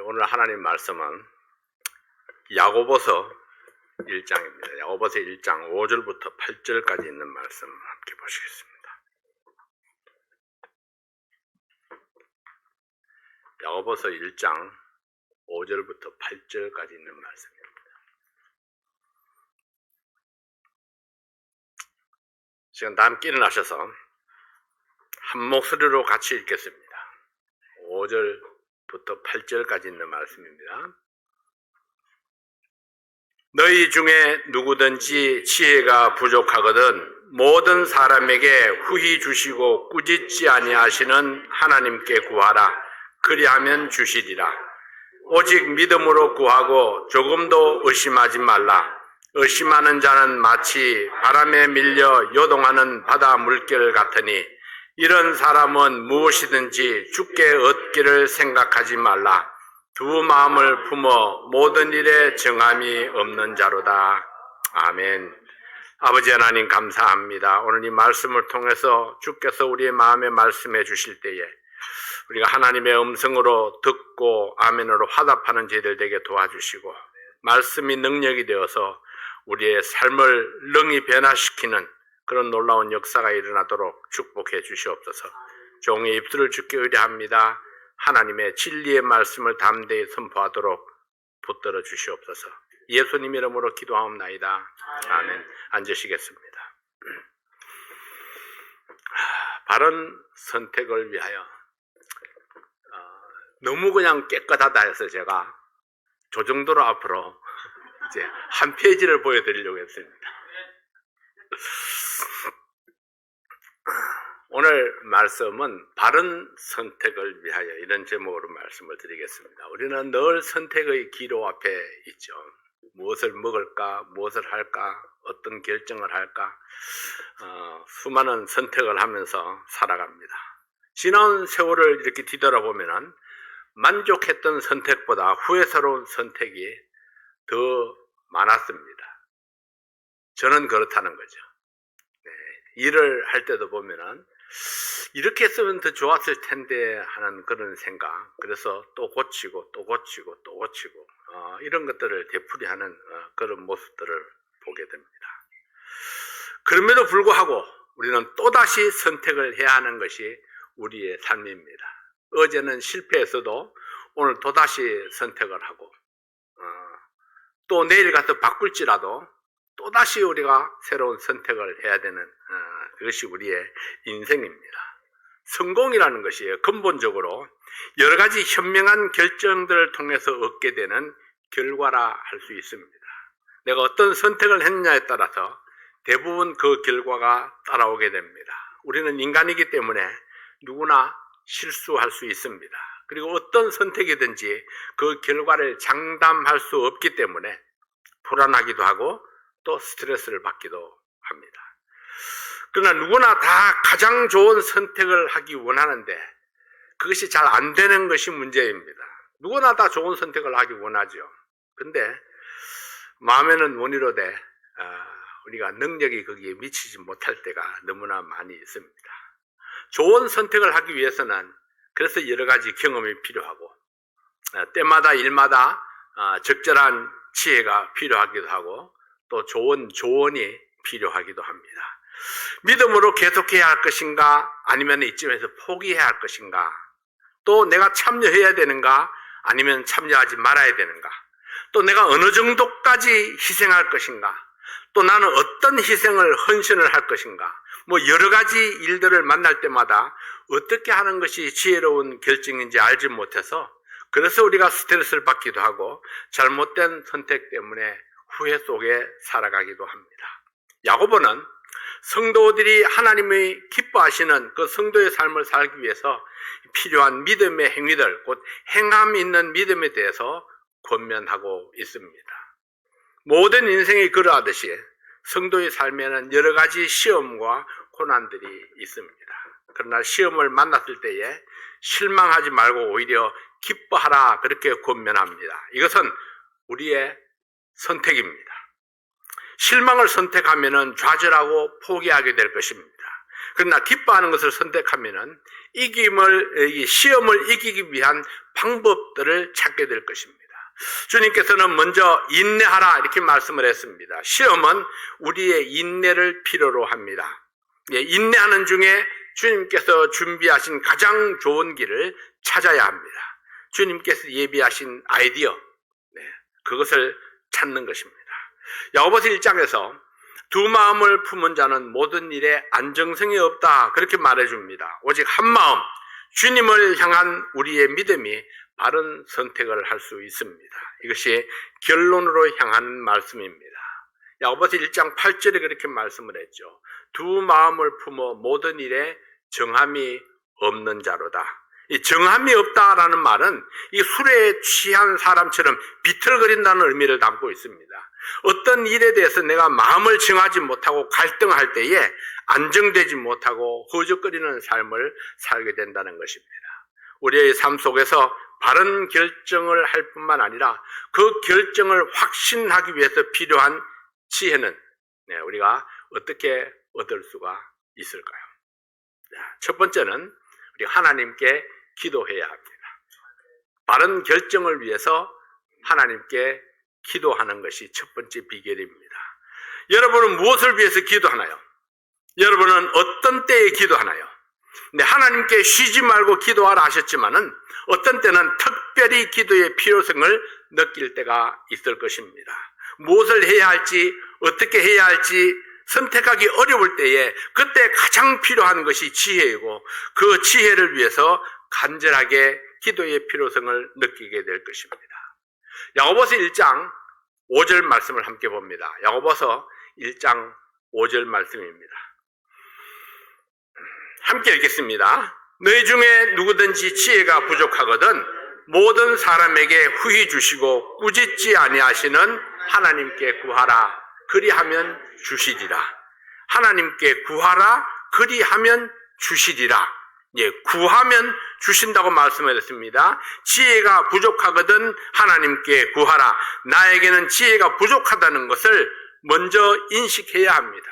오늘 하나님 말씀은 야고보서 1장입니다. 야고보서 1장 5절부터 8절까지 있는 말씀 함께 보시겠습니다. 야고보서 1장 5절부터 8절까지 있는 말씀입니다. 지금 다 함께 일어나셔서 한 목소리로 같이 읽겠습니다. 5절부터 8절까지 있는 말씀입니다. 너희 중에 누구든지 지혜가 부족하거든 모든 사람에게 후히 주시고 꾸짖지 아니하시는 하나님께 구하라. 그리하면 주시리라. 오직 믿음으로 구하고 조금도 의심하지 말라. 의심하는 자는 마치 바람에 밀려 요동하는 바다 물결 같으니 이런 사람은 무엇이든지 주께 얻기를 생각하지 말라. 두 마음을 품어 모든 일에 정함이 없는 자로다. 아멘. 아버지 하나님 감사합니다. 오늘 이 말씀을 통해서 주께서 우리의 마음에 말씀해 주실 때에 우리가 하나님의 음성으로 듣고 아멘으로 화답하는 저희들 되게 도와주시고 말씀이 능력이 되어서 우리의 삶을 능히 변화시키는 그런 놀라운 역사가 일어나도록 축복해 주시옵소서. 종의 입술을 주께 의뢰합니다. 하나님의 진리의 말씀을 담대히 선포하도록 붙들어 주시옵소서. 예수님 이름으로 기도하옵나이다. 아멘. 앉으시겠습니다. 바른 선택을 위하여 너무 그냥 깨끗하다 해서 제가 저 정도로 앞으로 이제 한 페이지를 보여드리려고 했습니다. 오늘 말씀은 바른 선택을 위하여 이런 제목으로 말씀을 드리겠습니다. 우리는 늘 선택의 기로 앞에 있죠. 무엇을 먹을까, 무엇을 할까, 어떤 결정을 할까, 수많은 선택을 하면서 살아갑니다. 지난 세월을 이렇게 뒤돌아보면 만족했던 선택보다 후회스러운 선택이 더 많았습니다. 저는 그렇다는 거죠. 일을 할 때도 보면은 이렇게 했으면 더 좋았을 텐데 하는 그런 생각, 그래서 또 고치고 또 고치고 또 고치고 이런 것들을 되풀이하는 그런 모습들을 보게 됩니다. 그럼에도 불구하고 우리는 또다시 선택을 해야 하는 것이 우리의 삶입니다. 어제는 실패했어도 오늘 또다시 선택을 하고 또 내일 가서 바꿀지라도 또다시 우리가 새로운 선택을 해야 되는 그것이 우리의 인생입니다. 성공이라는 것이 근본적으로 여러 가지 현명한 결정들을 통해서 얻게 되는 결과라 할 수 있습니다. 내가 어떤 선택을 했느냐에 따라서 대부분 그 결과가 따라오게 됩니다. 우리는 인간이기 때문에 누구나 실수할 수 있습니다. 그리고 어떤 선택이든지 그 결과를 장담할 수 없기 때문에 불안하기도 하고 또 스트레스를 받기도 합니다. 그러나 누구나 다 가장 좋은 선택을 하기 원하는데 그것이 잘 안 되는 것이 문제입니다. 누구나 다 좋은 선택을 하기 원하죠. 근데 마음에는 원이로되 우리가 능력이 거기에 미치지 못할 때가 너무나 많이 있습니다. 좋은 선택을 하기 위해서는 그래서 여러 가지 경험이 필요하고 때마다 일마다 적절한 지혜가 필요하기도 하고 또 좋은 조언이 필요하기도 합니다. 믿음으로 계속해야 할 것인가 아니면 이쯤에서 포기해야 할 것인가, 또 내가 참여해야 되는가 아니면 참여하지 말아야 되는가, 또 내가 어느 정도까지 희생할 것인가, 또 나는 어떤 희생을 헌신을 할 것인가, 여러 가지 일들을 만날 때마다 어떻게 하는 것이 지혜로운 결정인지 알지 못해서 그래서 우리가 스트레스를 받기도 하고 잘못된 선택 때문에 후회 속에 살아가기도 합니다. 야고보는 성도들이 하나님이 기뻐하시는 그 성도의 삶을 살기 위해서 필요한 믿음의 행위들, 곧 행함 있는 믿음에 대해서 권면하고 있습니다. 모든 인생이 그러하듯이 성도의 삶에는 여러 가지 시험과 고난들이 있습니다. 그러나 시험을 만났을 때에 실망하지 말고 오히려 기뻐하라, 그렇게 권면합니다. 이것은 우리의 선택입니다. 실망을 선택하면 좌절하고 포기하게 될 것입니다. 그러나 기뻐하는 것을 선택하면 시험을 이기기 위한 방법들을 찾게 될 것입니다. 주님께서는 먼저 인내하라 이렇게 말씀을 했습니다. 시험은 우리의 인내를 필요로 합니다. 인내하는 중에 주님께서 준비하신 가장 좋은 길을 찾아야 합니다. 주님께서 예비하신 아이디어, 그것을 찾는 것입니다. 야고보서 1장에서 두 마음을 품은 자는 모든 일에 안정성이 없다 그렇게 말해줍니다. 오직 한 마음, 주님을 향한 우리의 믿음이 바른 선택을 할 수 있습니다. 이것이 결론으로 향하는 말씀입니다. 야고보서 1장 8절에 그렇게 말씀을 했죠. 두 마음을 품어 모든 일에 정함이 없는 자로다. 이 정함이 없다라는 말은 이 술에 취한 사람처럼 비틀거린다는 의미를 담고 있습니다. 어떤 일에 대해서 내가 마음을 정하지 못하고 갈등할 때에 안정되지 못하고 허적거리는 삶을 살게 된다는 것입니다. 우리의 삶 속에서 바른 결정을 할 뿐만 아니라 그 결정을 확신하기 위해서 필요한 지혜는 우리가 어떻게 얻을 수가 있을까요? 첫 번째는 우리 하나님께 기도해야 합니다. 바른 결정을 위해서 하나님께 기도하는 것이 첫 번째 비결입니다. 여러분은 무엇을 위해서 기도하나요? 여러분은 어떤 때에 기도하나요? 하나님께 쉬지 말고 기도하라 하셨지만은 어떤 때는 특별히 기도의 필요성을 느낄 때가 있을 것입니다. 무엇을 해야 할지, 어떻게 해야 할지 선택하기 어려울 때에 그때 가장 필요한 것이 지혜이고 그 지혜를 위해서 간절하게 기도의 필요성을 느끼게 될 것입니다. 야고보서 1장 5절 말씀을 함께 봅니다. 야고보서 1장 5절 말씀입니다. 함께 읽겠습니다. 너희 중에 누구든지 지혜가 부족하거든 모든 사람에게 후히 주시고 꾸짖지 아니하시는 하나님께 구하라 그리하면 주시리라. 하나님께 구하라 그리하면 주시리라. 구하면 주신다고 말씀을 했습니다. 지혜가 부족하거든 하나님께 구하라. 나에게는 지혜가 부족하다는 것을 먼저 인식해야 합니다.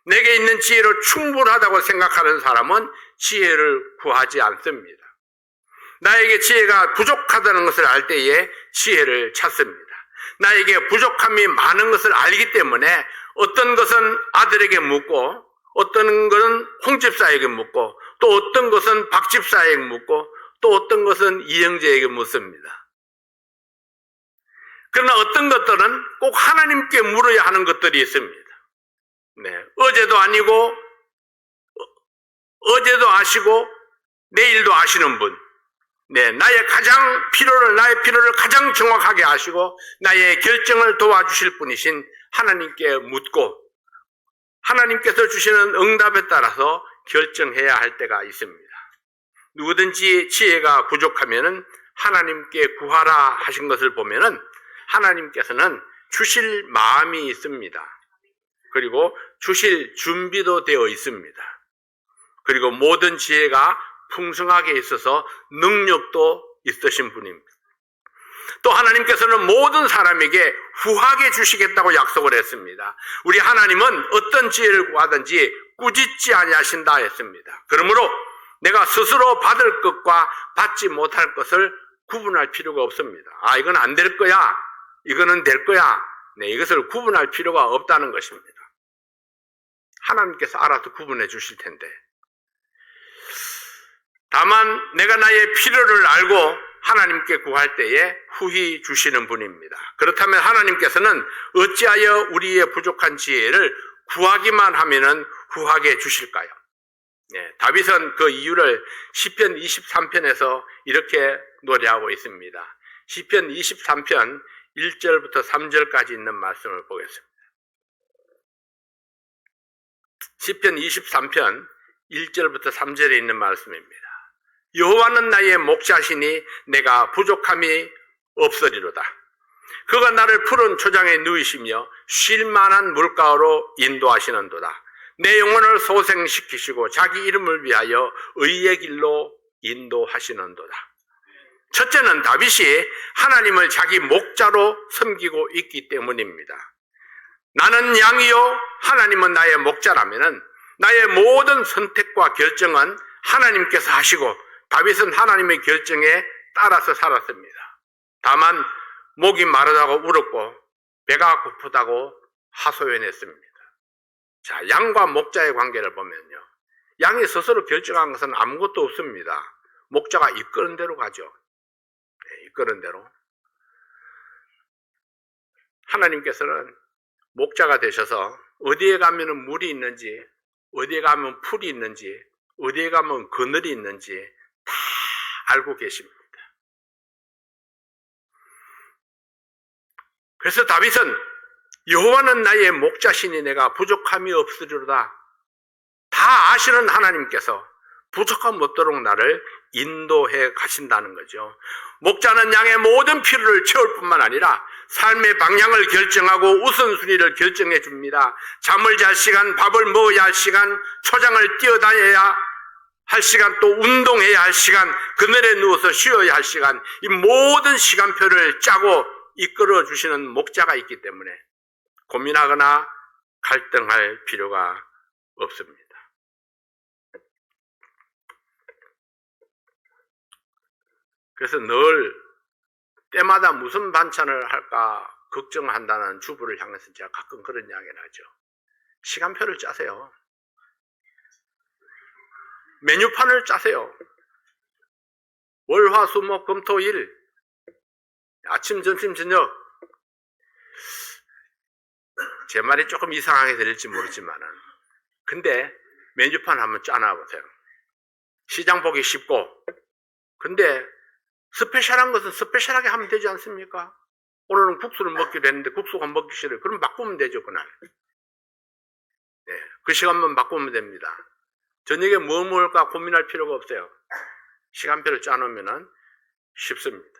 내게 있는 지혜로 충분하다고 생각하는 사람은 지혜를 구하지 않습니다. 나에게 지혜가 부족하다는 것을 알 때에 지혜를 찾습니다. 나에게 부족함이 많은 것을 알기 때문에 어떤 것은 아들에게 묻고 어떤 것은 홍집사에게 묻고 또 어떤 것은 박집사에게 묻고 또 어떤 것은 이형제에게 묻습니다. 그러나 어떤 것들은 꼭 하나님께 물어야 하는 것들이 있습니다. 어제도 아니고 어제도 아시고 내일도 아시는 분, 나의 필요를 가장 정확하게 아시고 나의 결정을 도와주실 분이신 하나님께 묻고 하나님께서 주시는 응답에 따라서 결정해야 할 때가 있습니다. 누구든지 지혜가 부족하면은 하나님께 구하라 하신 것을 보면은 하나님께서는 주실 마음이 있습니다. 그리고 주실 준비도 되어 있습니다. 그리고 모든 지혜가 풍성하게 있어서 능력도 있으신 분입니다. 또 하나님께서는 모든 사람에게 후하게 주시겠다고 약속을 했습니다. 우리 하나님은 어떤 지혜를 구하든지 꾸짖지 아니하신다 했습니다. 그러므로 내가 스스로 받을 것과 받지 못할 것을 구분할 필요가 없습니다. 이건 안 될 거야, 이거는 될 거야, 이것을 구분할 필요가 없다는 것입니다. 하나님께서 알아서 구분해 주실 텐데, 다만 내가 나의 필요를 알고 하나님께 구할 때에 후히 주시는 분입니다. 그렇다면 하나님께서는 어찌하여 우리의 부족한 지혜를 구하기만 하면은 후하게 주실까요? 다윗은 그 이유를 시편 23편에서 이렇게 노래하고 있습니다. 시편 23편 1절부터 3절까지 있는 말씀을 보겠습니다. 시편 23편 1절부터 3절에 있는 말씀입니다. 여호와는 나의 목자시니 내가 부족함이 없으리로다. 그가 나를 푸른 초장에 누이시며 쉴 만한 물가로 인도하시는도다. 내 영혼을 소생시키시고 자기 이름을 위하여 의의 길로 인도하시는도다. 첫째는 다윗이 하나님을 자기 목자로 섬기고 있기 때문입니다. 나는 양이요 하나님은 나의 목자라면은 나의 모든 선택과 결정은 하나님께서 하시고 다윗은 하나님의 결정에 따라서 살았습니다. 다만 목이 마르다고 울었고 배가 고프다고 하소연했습니다. 자, 양과 목자의 관계를 보면요, 양이 스스로 결정한 것은 아무것도 없습니다. 목자가 이끄는 대로 가죠. 네, 이끄는 대로. 하나님께서는 목자가 되셔서 어디에 가면 물이 있는지, 어디에 가면 풀이 있는지, 어디에 가면 그늘이 있는지 다 알고 계십니다. 그래서 다윗은 여호와는 나의 목자시니 내가 부족함이 없으리로다. 다 아시는 하나님께서 부족함 없도록 나를 인도해 가신다는 거죠. 목자는 양의 모든 필요를 채울 뿐만 아니라 삶의 방향을 결정하고 우선순위를 결정해 줍니다. 잠을 잘 시간, 밥을 먹어야 할 시간, 초장을 뛰어다녀야 할 시간, 또 운동해야 할 시간, 그늘에 누워서 쉬어야 할 시간, 이 모든 시간표를 짜고 이끌어 주시는 목자가 있기 때문에 고민하거나 갈등할 필요가 없습니다. 그래서 늘 때마다 무슨 반찬을 할까 걱정한다는 주부를 향해서 제가 가끔 그런 이야기를 하죠. 시간표를 짜세요. 메뉴판을 짜세요. 월, 화, 수, 목, 금, 토, 일, 아침, 점심, 저녁. 제 말이 조금 이상하게 들릴지 모르지만은, 근데 메뉴판 한번 짜놔보세요. 시장 보기 쉽고, 근데 스페셜한 것은 스페셜하게 하면 되지 않습니까? 오늘은 국수를 먹기로 했는데 국수가 먹기 싫어요. 그럼 바꾸면 되죠, 그날. 네, 그 시간만 바꾸면 됩니다. 저녁에 뭐 먹을까 고민할 필요가 없어요. 시간표를 짜놓으면 쉽습니다.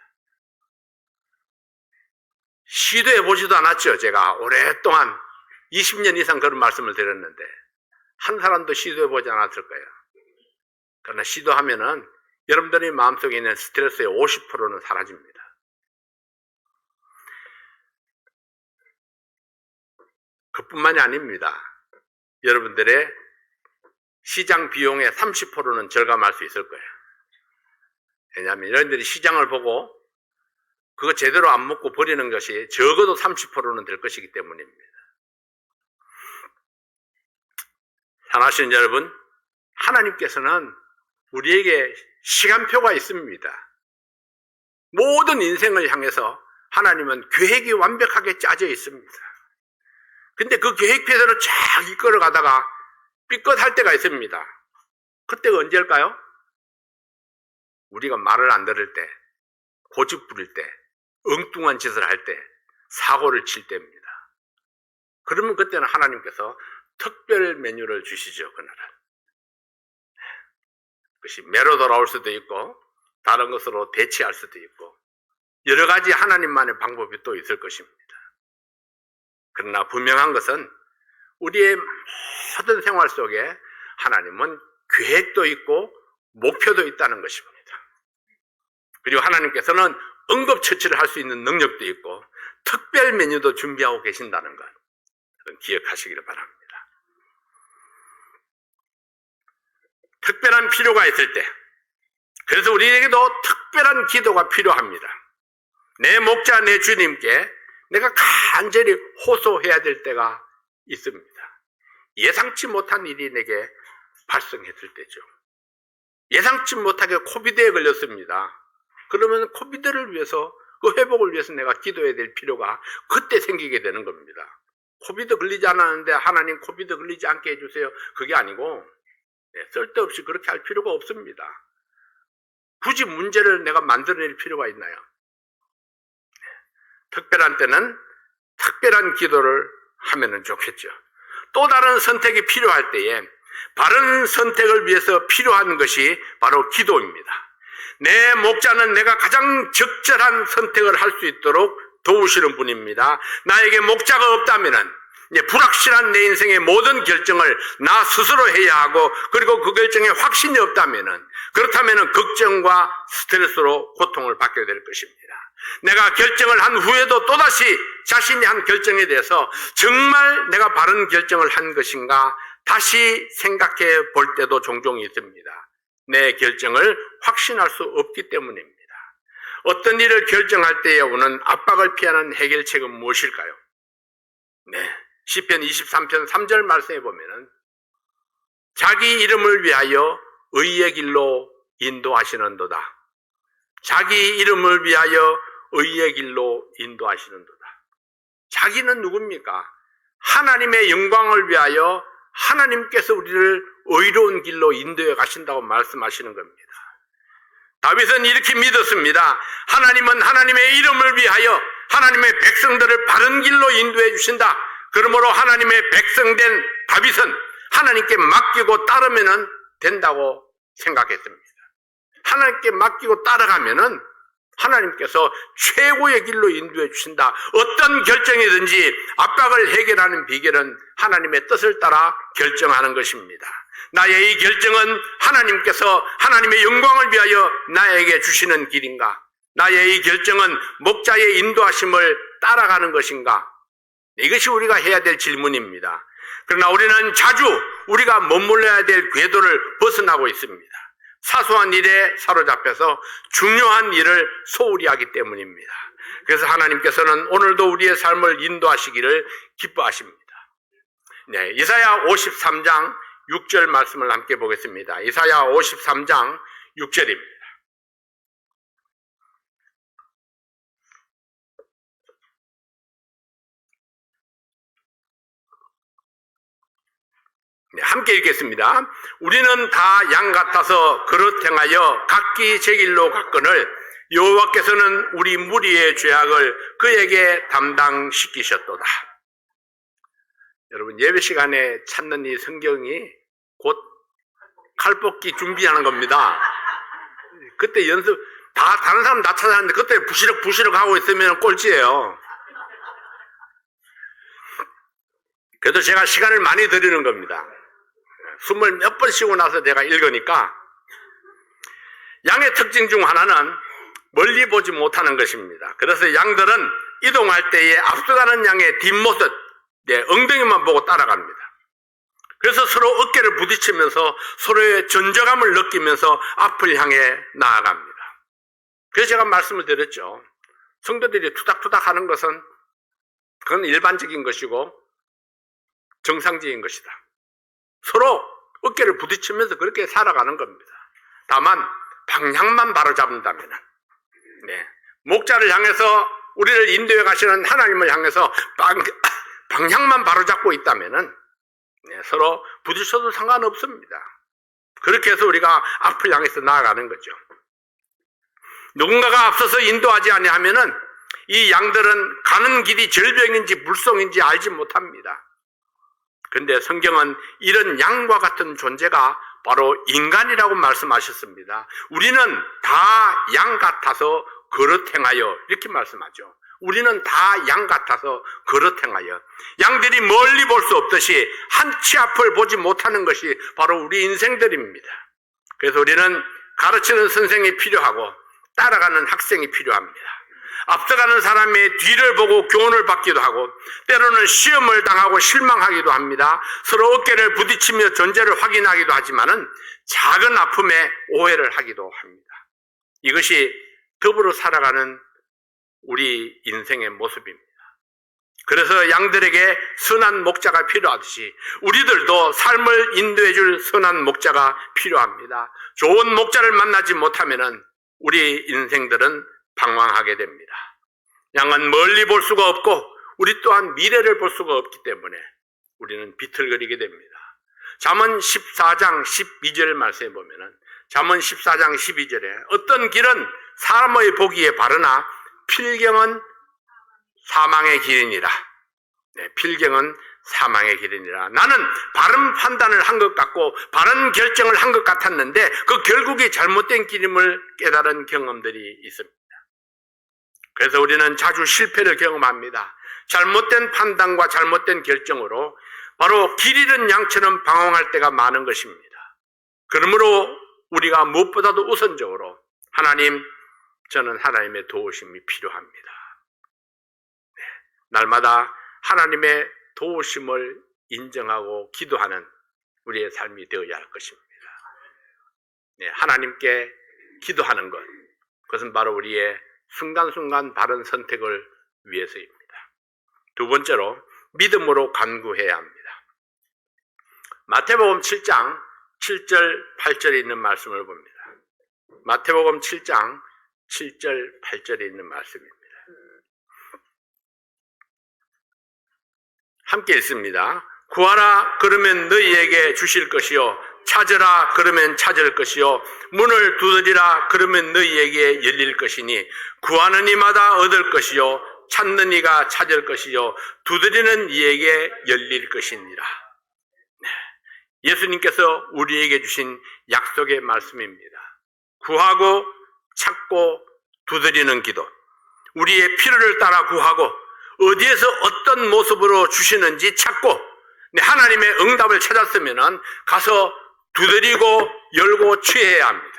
시도해보지도 않았죠. 제가 오랫동안 20년 이상 그런 말씀을 드렸는데 한 사람도 시도해보지 않았을 거예요. 그러나 시도하면은 여러분들의 마음속에 있는 스트레스의 50%는 사라집니다. 그뿐만이 아닙니다. 여러분들의 시장 비용의 30%는 절감할 수 있을 거예요. 왜냐하면 여러분들이 시장을 보고 그거 제대로 안 먹고 버리는 것이 적어도 30%는 될 것이기 때문입니다. 사랑하시는 여러분, 하나님께서는 우리에게 시간표가 있습니다. 모든 인생을 향해서 하나님은 계획이 완벽하게 짜져 있습니다. 근데 그 계획표대로 쫙 이끌어 가다가 삐끗할 때가 있습니다. 그때가 언제일까요? 우리가 말을 안 들을 때, 고집 부릴 때, 엉뚱한 짓을 할 때, 사고를 칠 때입니다. 그러면 그때는 하나님께서 특별 메뉴를 주시죠, 그날은. 그것이 매로 돌아올 수도 있고 다른 것으로 대체할 수도 있고 여러 가지 하나님만의 방법이 또 있을 것입니다. 그러나 분명한 것은 우리의 모든 생활 속에 하나님은 계획도 있고 목표도 있다는 것입니다. 그리고 하나님께서는 응급처치를 할 수 있는 능력도 있고 특별 메뉴도 준비하고 계신다는 것, 기억하시기를 바랍니다. 특별한 필요가 있을 때, 그래서 우리에게도 특별한 기도가 필요합니다. 내 목자, 내 주님께 내가 간절히 호소해야 될 때가 있습니다. 예상치 못한 일이 내게 발생했을 때죠. 예상치 못하게 코비드에 걸렸습니다. 그러면 코비드를 위해서, 그 회복을 위해서 내가 기도해야 될 필요가 그때 생기게 되는 겁니다. 코비드 걸리지 않았는데 하나님 코비드 걸리지 않게 해주세요. 그게 아니고 쓸데없이 그렇게 할 필요가 없습니다. 굳이 문제를 내가 만들어낼 필요가 있나요? 특별한 때는 특별한 기도를 하면 좋겠죠. 또 다른 선택이 필요할 때에 바른 선택을 위해서 필요한 것이 바로 기도입니다. 내 목자는 내가 가장 적절한 선택을 할 수 있도록 도우시는 분입니다. 나에게 목자가 없다면 불확실한 내 인생의 모든 결정을 나 스스로 해야 하고, 그리고 그 결정에 확신이 없다면, 그렇다면 걱정과 스트레스로 고통을 받게 될 것입니다. 내가 결정을 한 후에도 또다시 자신이 한 결정에 대해서 정말 내가 바른 결정을 한 것인가 다시 생각해 볼 때도 종종 있습니다. 내 결정을 확신할 수 없기 때문입니다. 어떤 일을 결정할 때에 오는 압박을 피하는 해결책은 무엇일까요? 네, 시편 23편 3절 말씀에 보면은 자기 이름을 위하여 의의 길로 인도하시는도다. 자기 이름을 위하여 의의 길로 인도하시는도다. 자기는 누굽니까? 하나님의 영광을 위하여 하나님께서 우리를 의로운 길로 인도해 가신다고 말씀하시는 겁니다. 다윗은 이렇게 믿었습니다. 하나님은 하나님의 이름을 위하여 하나님의 백성들을 바른 길로 인도해 주신다. 그러므로 하나님의 백성된 다윗은 하나님께 맡기고 따르면 된다고 생각했습니다. 하나님께 맡기고 따라가면은 하나님께서 최고의 길로 인도해 주신다. 어떤 결정이든지 압박을 해결하는 비결은 하나님의 뜻을 따라 결정하는 것입니다. 나의 이 결정은 하나님께서 하나님의 영광을 위하여 나에게 주시는 길인가? 나의 이 결정은 목자의 인도하심을 따라가는 것인가? 이것이 우리가 해야 될 질문입니다. 그러나 우리는 자주 우리가 머물러야 될 궤도를 벗어나고 있습니다. 사소한 일에 사로잡혀서 중요한 일을 소홀히 하기 때문입니다. 그래서 하나님께서는 오늘도 우리의 삶을 인도하시기를 기뻐하십니다. 네, 이사야 53장 6절 말씀을 함께 보겠습니다. 이사야 53장 6절입니다. 네, 함께 읽겠습니다. 우리는 다 양 같아서 그릇 행하여 각기 제 길로 갔거늘 여호와께서는 우리 무리의 죄악을 그에게 담당시키셨도다. 여러분, 예배 시간에 찾는 이 성경이 곧 칼뽑기 준비하는 겁니다. 그때 연습 다 다른 사람 다 찾아왔는데 그때 부시럭 하고 있으면 꼴찌예요. 그래도 제가 시간을 많이 들이는 겁니다. 숨을 몇 번 쉬고 나서 내가 읽으니까 양의 특징 중 하나는 멀리 보지 못하는 것입니다. 그래서 양들은 이동할 때에 앞서가는 양의 뒷모습, 엉덩이만 보고 따라갑니다. 그래서 서로 어깨를 부딪히면서 서로의 존재감을 느끼면서 앞을 향해 나아갑니다. 그래서 제가 말씀을 드렸죠. 성도들이 투닥투닥 하는 것은 그건 일반적인 것이고 정상적인 것이다. 서로 어깨를 부딪히면서 그렇게 살아가는 겁니다. 다만 방향만 바로잡는다면, 목자를 향해서 우리를 인도해 가시는 하나님을 향해서 방향만 바로잡고 있다면 서로 부딪혀도 상관없습니다. 그렇게 해서 우리가 앞을 향해서 나아가는 거죠. 누군가가 앞서서 인도하지 아니하면은 이 양들은 가는 길이 절벽인지 물송인지 알지 못합니다. 그런데 성경은 이런 양과 같은 존재가 바로 인간이라고 말씀하셨습니다. 우리는 다 양 같아서 그릇 행하여 이렇게 말씀하죠. 우리는 다 양 같아서 그릇 행하여. 양들이 멀리 볼 수 없듯이 한치 앞을 보지 못하는 것이 바로 우리 인생들입니다. 그래서 우리는 가르치는 선생이 필요하고 따라가는 학생이 필요합니다. 앞서가는 사람의 뒤를 보고 교훈을 받기도 하고 때로는 시험을 당하고 실망하기도 합니다. 서로 어깨를 부딪히며 존재를 확인하기도 하지만은 작은 아픔에 오해를 하기도 합니다. 이것이 더불어 살아가는 우리 인생의 모습입니다. 그래서 양들에게 선한 목자가 필요하듯이 우리들도 삶을 인도해 줄 선한 목자가 필요합니다. 좋은 목자를 만나지 못하면은 우리 인생들은 방황하게 됩니다. 양은 멀리 볼 수가 없고 우리 또한 미래를 볼 수가 없기 때문에 우리는 비틀거리게 됩니다. 잠언 14장 12절 말씀에 보면은 잠언 14장 12절에 어떤 길은 사람의 보기에 바르나 필경은 사망의 길이니라. 필경은 사망의 길이니라. 나는 바른 판단을 한 것 같고 바른 결정을 한 것 같았는데 그 결국이 잘못된 길임을 깨달은 경험들이 있습니다. 그래서 우리는 자주 실패를 경험합니다. 잘못된 판단과 잘못된 결정으로 바로 길 잃은 양처럼 방황할 때가 많은 것입니다. 그러므로 우리가 무엇보다도 우선적으로 하나님, 저는 하나님의 도우심이 필요합니다. 날마다 하나님의 도우심을 인정하고 기도하는 우리의 삶이 되어야 할 것입니다. 하나님께 기도하는 것, 그것은 바로 우리의 순간순간 바른 선택을 위해서입니다. 두 번째로 믿음으로 간구해야 합니다. 마태복음 7장 7절 8절에 있는 말씀을 봅니다. 마태복음 7장 7절 8절에 있는 말씀입니다. 함께 읽습니다. 구하라 그러면 너희에게 주실 것이요 찾으라 그러면 찾을 것이요 문을 두드리라 그러면 너희에게 열릴 것이니 구하는 이마다 얻을 것이요 찾는 이가 찾을 것이요 두드리는 이에게 열릴 것이니라. 예수님께서 우리에게 주신 약속의 말씀입니다. 구하고 찾고 두드리는 기도, 우리의 필요를 따라 구하고 어디에서 어떤 모습으로 주시는지 찾고 하나님의 응답을 찾았으면 가서 두드리고 열고 취해야 합니다.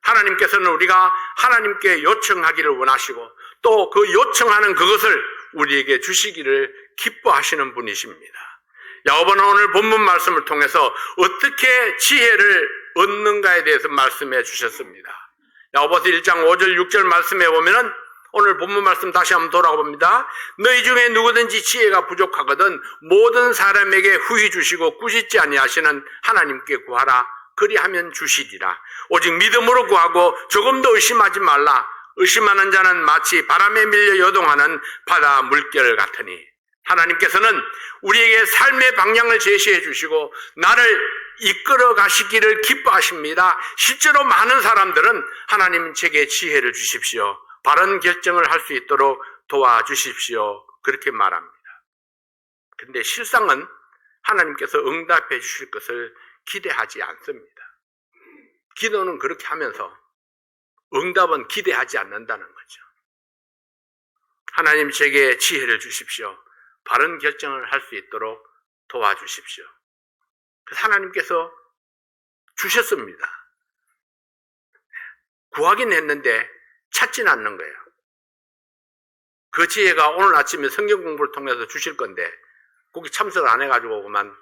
하나님께서는 우리가 하나님께 요청하기를 원하시고 또 그 요청하는 그것을 우리에게 주시기를 기뻐하시는 분이십니다. 야고보는 오늘 본문 말씀을 통해서 어떻게 지혜를 얻는가에 대해서 말씀해 주셨습니다. 야고보서 1장 5절 6절 말씀에 보면은 오늘 본문 말씀 다시 한번 돌아봅니다. 너희 중에 누구든지 지혜가 부족하거든 모든 사람에게 후히 주시고 꾸짖지 아니하시는 하나님께 구하라. 그리하면 주시리라. 오직 믿음으로 구하고 조금도 의심하지 말라. 의심하는 자는 마치 바람에 밀려 요동하는 바다 물결 같으니. 하나님께서는 우리에게 삶의 방향을 제시해 주시고 나를 이끌어 가시기를 기뻐하십니다. 실제로 많은 사람들은 하나님 제게 지혜를 주십시오. 바른 결정을 할 수 있도록 도와주십시오. 그렇게 말합니다. 그런데 실상은 하나님께서 응답해 주실 것을 기대하지 않습니다. 기도는 그렇게 하면서 응답은 기대하지 않는다는 거죠. 하나님 제게 지혜를 주십시오. 바른 결정을 할 수 있도록 도와주십시오. 그래서 하나님께서 주셨습니다. 구하긴 했는데 찾지는 않는 거예요. 그 지혜가 오늘 아침에 성경 공부를 통해서 주실 건데 거기 참석을 안 해가지고 그만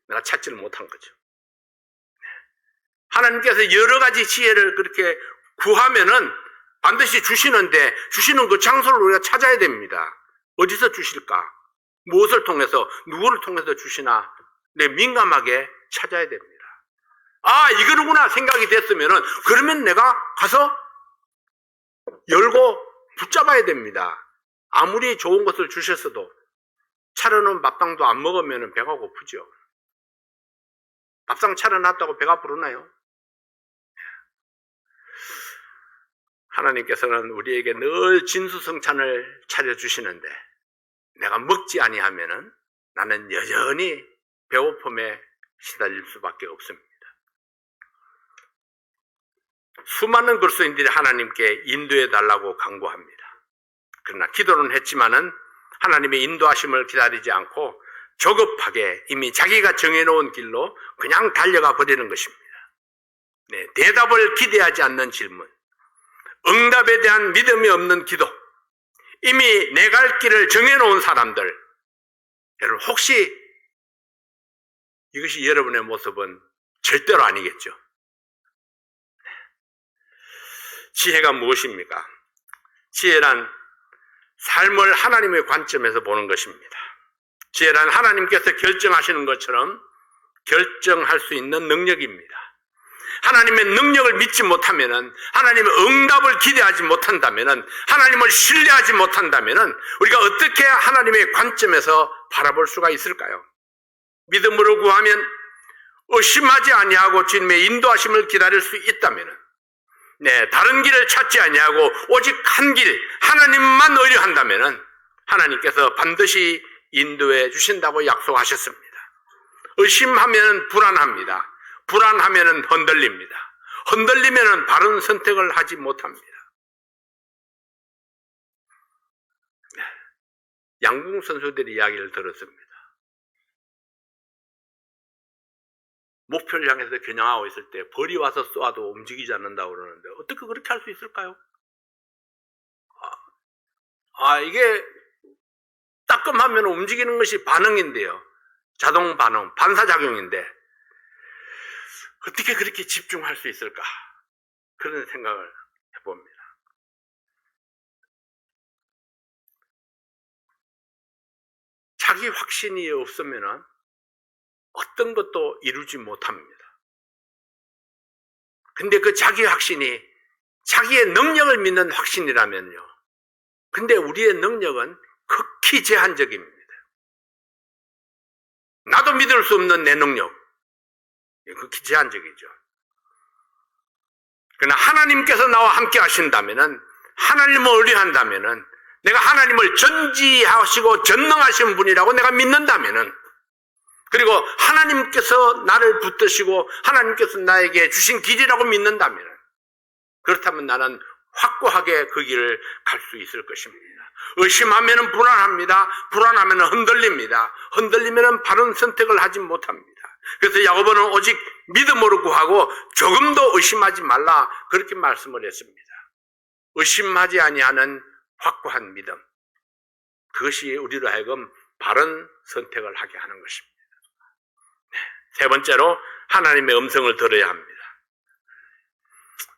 내가 찾지를 못한 거죠. 하나님께서 여러 가지 지혜를 그렇게 구하면은 반드시 주시는데 주시는 그 장소를 우리가 찾아야 됩니다. 어디서 주실까? 무엇을 통해서, 누구를 통해서 주시나? 민감하게 찾아야 됩니다. 아, 이거구나 생각이 됐으면은 그러면 내가 가서 열고 붙잡아야 됩니다. 아무리 좋은 것을 주셨어도 차려놓은 밥상도 안 먹으면 배가 고프죠. 밥상 차려놨다고 배가 부르나요? 하나님께서는 우리에게 늘 진수성찬을 차려주시는데 내가 먹지 아니하면은 나는 여전히 배고픔에 시달릴 수밖에 없습니다. 수많은 그리스도인들이 하나님께 인도해 달라고 간구합니다. 그러나 기도는 했지만은 하나님의 인도하심을 기다리지 않고 조급하게 이미 자기가 정해놓은 길로 그냥 달려가 버리는 것입니다. 대답을 기대하지 않는 질문, 응답에 대한 믿음이 없는 기도, 이미 내 갈 길을 정해놓은 사람들, 여러분 혹시 이것이 여러분의 모습은 절대로 아니겠죠? 지혜가 무엇입니까? 지혜란 삶을 하나님의 관점에서 보는 것입니다. 지혜란 하나님께서 결정하시는 것처럼 결정할 수 있는 능력입니다. 하나님의 능력을 믿지 못하면은, 하나님의 응답을 기대하지 못한다면은, 하나님을 신뢰하지 못한다면은 우리가 어떻게 하나님의 관점에서 바라볼 수가 있을까요? 믿음으로 구하면 의심하지 아니하고 주님의 인도하심을 기다릴 수 있다면은, 다른 길을 찾지 아니하고 오직 한 길, 하나님만 의뢰한다면은 하나님께서 반드시 인도해 주신다고 약속하셨습니다. 의심하면 불안합니다. 불안하면 흔들립니다. 흔들리면 바른 선택을 하지 못합니다. 양궁 선수들의 이야기를 들었습니다. 목표를 향해서 겨냥하고 있을 때 벌이 와서 쏘아도 움직이지 않는다고 그러는데 어떻게 그렇게 할 수 있을까요? 이게 따끔하면 움직이는 것이 반응인데요. 자동 반응, 반사작용인데 어떻게 그렇게 집중할 수 있을까? 그런 생각을 해봅니다. 자기 확신이 없으면 어떤 것도 이루지 못합니다. 근데 그 자기 확신이 자기의 능력을 믿는 확신이라면요. 근데 우리의 능력은 극히 제한적입니다. 나도 믿을 수 없는 내 능력. 극히 제한적이죠. 그러나 하나님께서 나와 함께 하신다면은, 하나님을 의뢰한다면은, 내가 하나님을 전지하시고 전능하신 분이라고 내가 믿는다면은, 그리고 하나님께서 나를 붙드시고 하나님께서 나에게 주신 길이라고 믿는다면, 그렇다면 나는 확고하게 그 길을 갈 수 있을 것입니다. 의심하면 불안합니다. 불안하면 흔들립니다. 흔들리면 바른 선택을 하지 못합니다. 그래서 야고보는 오직 믿음으로 구하고 조금도 의심하지 말라, 그렇게 말씀을 했습니다. 의심하지 아니하는 확고한 믿음, 그것이 우리로 하여금 바른 선택을 하게 하는 것입니다. 세 번째로 하나님의 음성을 들어야 합니다.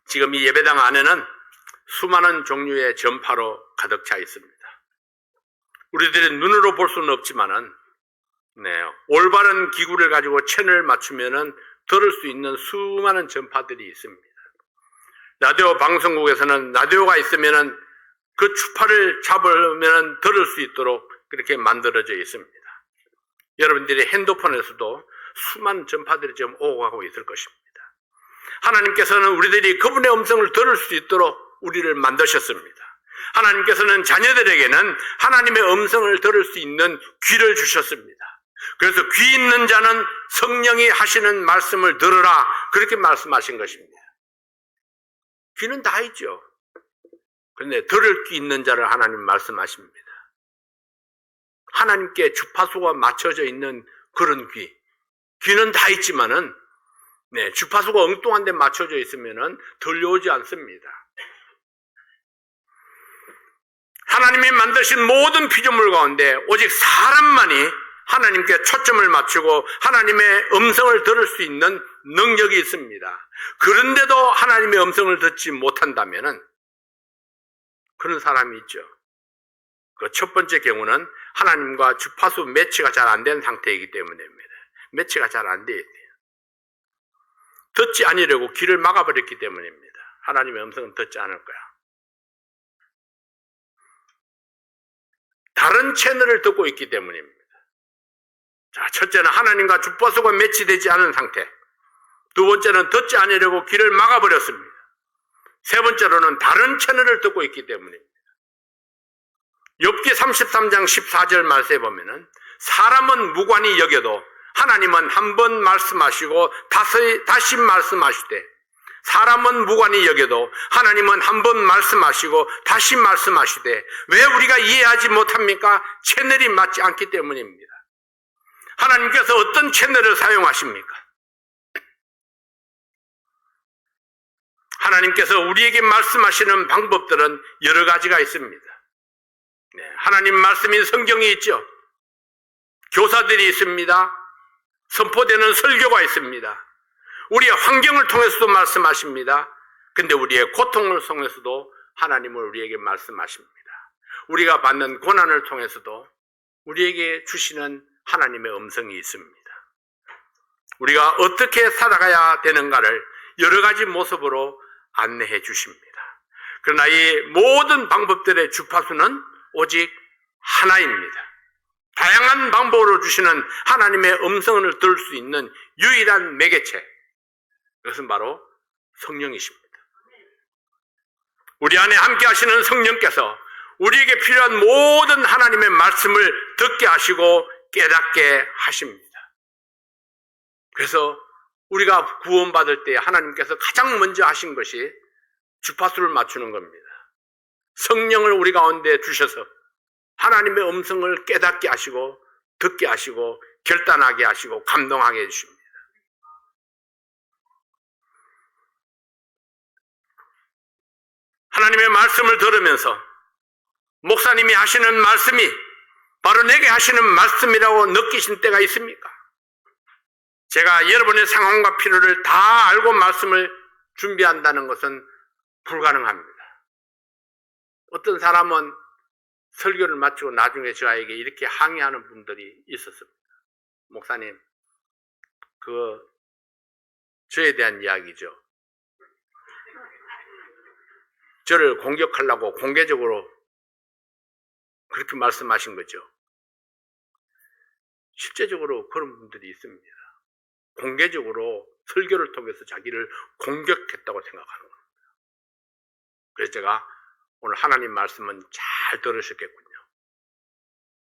지금 이 예배당 안에는 수많은 종류의 전파로 가득 차 있습니다. 우리들이 눈으로 볼 수는 없지만은, 올바른 기구를 가지고 채널을 맞추면은 들을 수 있는 수많은 전파들이 있습니다. 라디오 방송국에서는 라디오가 있으면은 그 주파를 잡으면은 들을 수 있도록 그렇게 만들어져 있습니다. 여러분들이 핸드폰에서도 수많은 전파들이 지금 오고 가고 있을 것입니다. 하나님께서는 우리들이 그분의 음성을 들을 수 있도록 우리를 만드셨습니다. 하나님께서는 자녀들에게는 하나님의 음성을 들을 수 있는 귀를 주셨습니다. 그래서 귀 있는 자는 성령이 하시는 말씀을 들으라, 그렇게 말씀하신 것입니다. 귀는 다 있죠. 그런데 들을 귀 있는 자를 하나님 말씀하십니다. 하나님께 주파수가 맞춰져 있는 그런 귀. 귀는 다 있지만은, 주파수가 엉뚱한 데 맞춰져 있으면은 들려오지 않습니다. 하나님이 만드신 모든 피조물 가운데 오직 사람만이 하나님께 초점을 맞추고 하나님의 음성을 들을 수 있는 능력이 있습니다. 그런데도 하나님의 음성을 듣지 못한다면은 그런 사람이 있죠. 그 첫 번째 경우는 하나님과 주파수 매치가 잘 안 된 상태이기 때문입니다. 매치가 잘 안 돼 있대요. 듣지 않으려고 귀를 막아버렸기 때문입니다. 하나님의 음성은 듣지 않을 거야. 다른 채널을 듣고 있기 때문입니다. 자, 첫째는 하나님과 주파수가 매치되지 않은 상태. 두 번째는 듣지 않으려고 귀를 막아버렸습니다. 세 번째로는 다른 채널을 듣고 있기 때문입니다. 욥기 33장 14절 말씀에 보면은, 사람은 무관히 여겨도 하나님은 한 번 말씀하시고 다시 말씀하시되, 사람은 무관히 여겨도 하나님은 한 번 말씀하시고 다시 말씀하시되, 왜 우리가 이해하지 못합니까? 채널이 맞지 않기 때문입니다. 하나님께서 어떤 채널을 사용하십니까? 하나님께서 우리에게 말씀하시는 방법들은 여러 가지가 있습니다. 하나님 말씀인 성경이 있죠. 교사들이 있습니다. 선포되는 설교가 있습니다. 우리의 환경을 통해서도 말씀하십니다. 근데 우리의 고통을 통해서도 하나님은 우리에게 말씀하십니다. 우리가 받는 고난을 통해서도 우리에게 주시는 하나님의 음성이 있습니다. 우리가 어떻게 살아가야 되는가를 여러 가지 모습으로 안내해 주십니다. 그러나 이 모든 방법들의 주파수는 오직 하나입니다. 다양한 방법으로 주시는 하나님의 음성을 들을 수 있는 유일한 매개체, 그것은 바로 성령이십니다. 우리 안에 함께 하시는 성령께서 우리에게 필요한 모든 하나님의 말씀을 듣게 하시고 깨닫게 하십니다. 그래서 우리가 구원받을 때 하나님께서 가장 먼저 하신 것이 주파수를 맞추는 겁니다. 성령을 우리 가운데 주셔서 하나님의 음성을 깨닫게 하시고 듣게 하시고 결단하게 하시고 감동하게 해주십니다. 하나님의 말씀을 들으면서 목사님이 하시는 말씀이 바로 내게 하시는 말씀이라고 느끼신 때가 있습니까? 제가 여러분의 상황과 필요를 다 알고 말씀을 준비한다는 것은 불가능합니다. 어떤 사람은 설교를 마치고 나중에 저에게 이렇게 항의하는 분들이 있었습니다. 목사님, 저에 대한 이야기죠. 저를 공격하려고 공개적으로 그렇게 말씀하신 거죠. 실제적으로 그런 분들이 있습니다. 공개적으로 설교를 통해서 자기를 공격했다고 생각하는 겁니다. 그래서 제가 오늘 하나님 말씀은 잘 들으셨겠군요.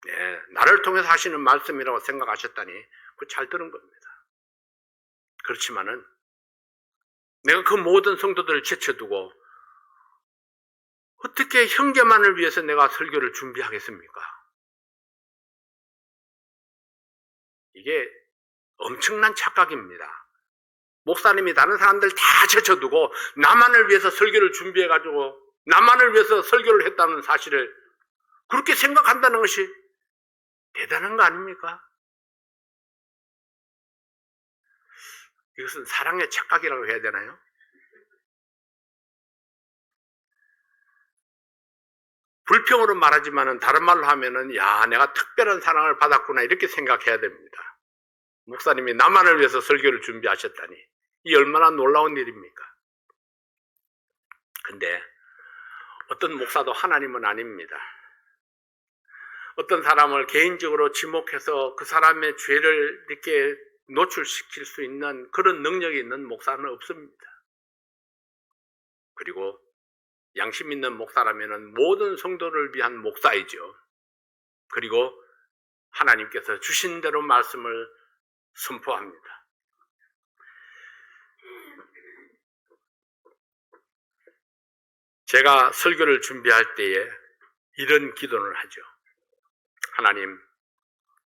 네, 나를 통해서 하시는 말씀이라고 생각하셨다니 그거 잘 들은 겁니다. 그렇지만은 내가 그 모든 성도들을 제쳐두고 어떻게 형제만을 위해서 내가 설교를 준비하겠습니까? 이게 엄청난 착각입니다. 목사님이 다른 사람들 다 제쳐두고 나만을 위해서 설교를 준비해가지고 나만을 위해서 설교를 했다는 사실을 그렇게 생각한다는 것이 대단한 거 아닙니까? 이것은 사랑의 착각이라고 해야 되나요? 불평으로 말하지만은 다른 말로 하면은 야, 내가 특별한 사랑을 받았구나 이렇게 생각해야 됩니다. 목사님이 나만을 위해서 설교를 준비하셨다니 이 얼마나 놀라운 일입니까? 근데 어떤 목사도 하나님은 아닙니다. 어떤 사람을 개인적으로 지목해서 그 사람의 죄를 이렇게 노출시킬 수 있는 그런 능력이 있는 목사는 없습니다. 그리고 양심 있는 목사라면 모든 성도를 위한 목사이죠. 그리고 하나님께서 주신 대로 말씀을 선포합니다. 제가 설교를 준비할 때에 이런 기도를 하죠. 하나님,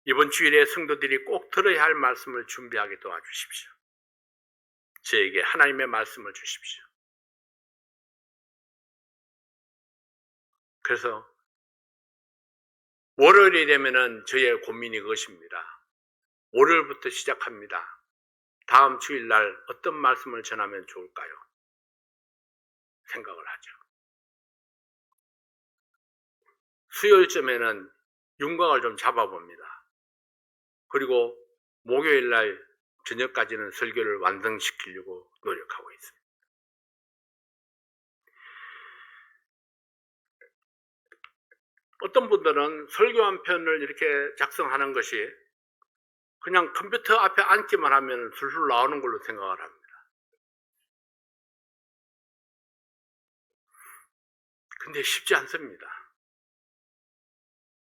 이번 주일에 성도들이 꼭 들어야 할 말씀을 준비하게 도와주십시오. 저에게 하나님의 말씀을 주십시오. 그래서 월요일이 되면은 저의 고민이 그것입니다. 월요일부터 시작합니다. 다음 주일날 어떤 말씀을 전하면 좋을까요? 생각을 하죠. 수요일쯤에는 윤곽을 좀 잡아봅니다. 그리고 목요일날 저녁까지는 설교를 완성시키려고 노력하고 있습니다. 어떤 분들은 설교 한 편을 이렇게 작성하는 것이 그냥 컴퓨터 앞에 앉기만 하면 술술 나오는 걸로 생각을 합니다. 근데 쉽지 않습니다.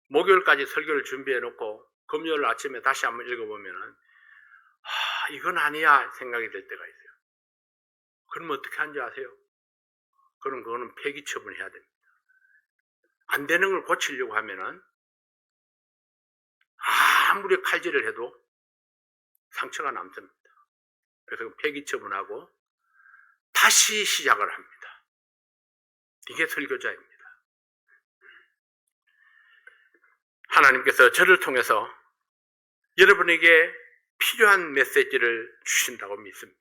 목요일까지 설교를 준비해놓고 금요일 아침에 다시 한번 읽어보면은 이건 아니야 생각이 들 때가 있어요. 그러면 어떻게 하는지 아세요? 그럼 그거는 폐기 처분해야 됩니다. 안 되는 걸 고치려고 하면은 아무리 칼질을 해도 상처가 남습니다. 그래서 폐기 처분하고 다시 시작을 합니다. 이게 설교자입니다. 하나님께서 저를 통해서 여러분에게 필요한 메시지를 주신다고 믿습니다.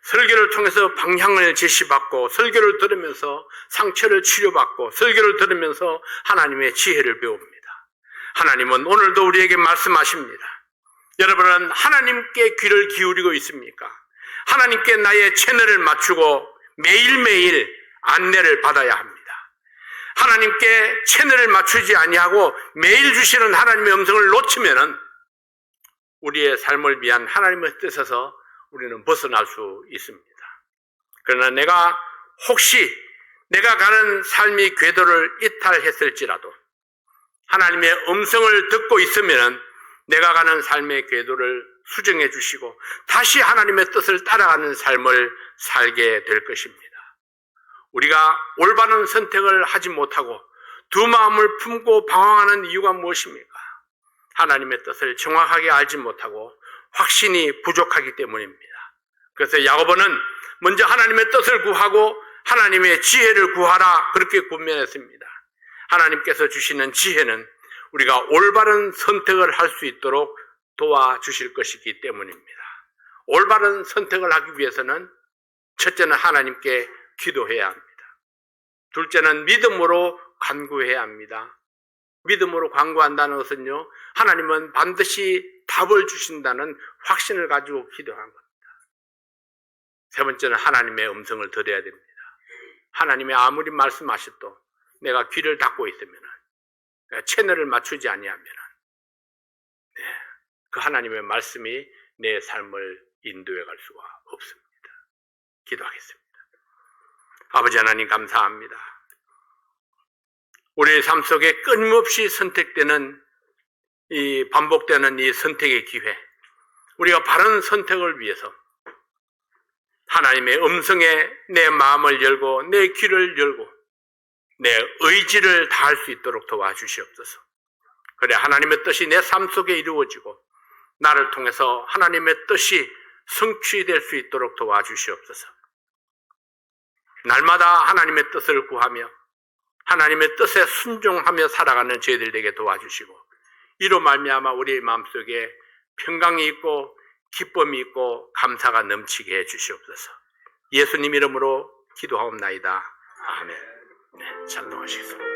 설교를 통해서 방향을 제시받고 설교를 들으면서 상처를 치료받고 설교를 들으면서 하나님의 지혜를 배웁니다. 하나님은 오늘도 우리에게 말씀하십니다. 여러분은 하나님께 귀를 기울이고 있습니까? 하나님께 나의 채널을 맞추고 매일매일 안내를 받아야 합니다. 하나님께 채널을 맞추지 아니하고 매일 주시는 하나님의 음성을 놓치면은 우리의 삶을 위한 하나님의 뜻에서 우리는 벗어날 수 있습니다. 그러나 내가 혹시 내가 가는 삶의 궤도를 이탈했을지라도 하나님의 음성을 듣고 있으면 내가 가는 삶의 궤도를 수정해 주시고 다시 하나님의 뜻을 따라가는 삶을 살게 될 것입니다. 우리가 올바른 선택을 하지 못하고 두 마음을 품고 방황하는 이유가 무엇입니까? 하나님의 뜻을 정확하게 알지 못하고 확신이 부족하기 때문입니다. 그래서 야고보는 먼저 하나님의 뜻을 구하고 하나님의 지혜를 구하라 그렇게 권면했습니다. 하나님께서 주시는 지혜는 우리가 올바른 선택을 할 수 있도록 도와주실 것이기 때문입니다. 올바른 선택을 하기 위해서는 첫째는 하나님께 기도해야 합니다. 둘째는 믿음으로 간구해야 합니다. 믿음으로 간구한다는 것은요, 하나님은 반드시 답을 주신다는 확신을 가지고 기도하는 겁니다. 세 번째는 하나님의 음성을 들어야 됩니다. 하나님이 아무리 말씀하셔도 내가 귀를 닫고 있으면, 채널을 맞추지 아니하면, 그 하나님의 말씀이 내 삶을 인도해 갈 수가 없습니다. 기도하겠습니다. 아버지 하나님 감사합니다. 우리의 삶 속에 끊임없이 선택되는 이 반복되는 이 선택의 기회, 우리가 바른 선택을 위해서 하나님의 음성에 내 마음을 열고 내 귀를 열고 내 의지를 다할 수 있도록 도와주시옵소서. 그래 하나님의 뜻이 내 삶 속에 이루어지고 나를 통해서 하나님의 뜻이 성취될 수 있도록 도와주시옵소서. 날마다 하나님의 뜻을 구하며 하나님의 뜻에 순종하며 살아가는 저희들 되게 도와주시고, 이로 말미암아 우리의 마음속에 평강이 있고 기쁨이 있고 감사가 넘치게 해주시옵소서. 예수님 이름으로 기도하옵나이다. 아멘. 네, 찬송하시겠습니다.